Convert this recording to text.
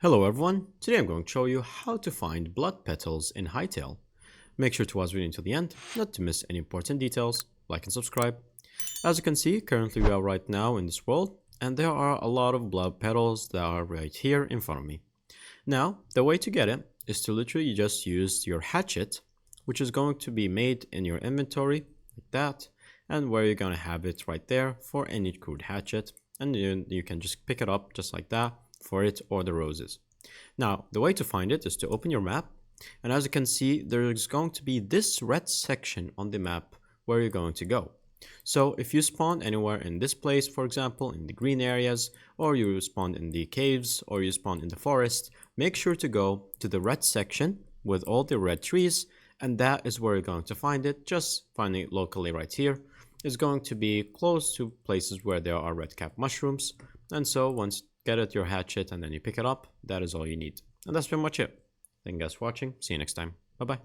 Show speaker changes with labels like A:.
A: Hello everyone, today I'm going to show you how to find blood petals in Hytale. Make sure to watch the video until the end, not to miss any important details, like and subscribe. As you can see, currently we are right now in this world, and there are a lot of blood petals that are right here in front of me. Now, the way to get it is to literally just use your hatchet, which is going to be made in your inventory, like that, and where you're going to have it right there for any crude hatchet, and you can just pick it up just like that for it or the roses. Now, the way to find it is to open your map, and as you can see, there is going to be this red section on the map where you're going to go. So if you spawn anywhere in this place, for example, in the green areas, or you spawn in the caves, or you spawn in the forest, make sure to go to the red section with all the red trees, and that is where you're going to find it. Just finding it locally right here is going to be close to places where there are red cap mushrooms, and so once you get at your hatchet and then you pick it up, that is all you need. And that's pretty much it. Thank you guys for watching. See you next time. Bye bye.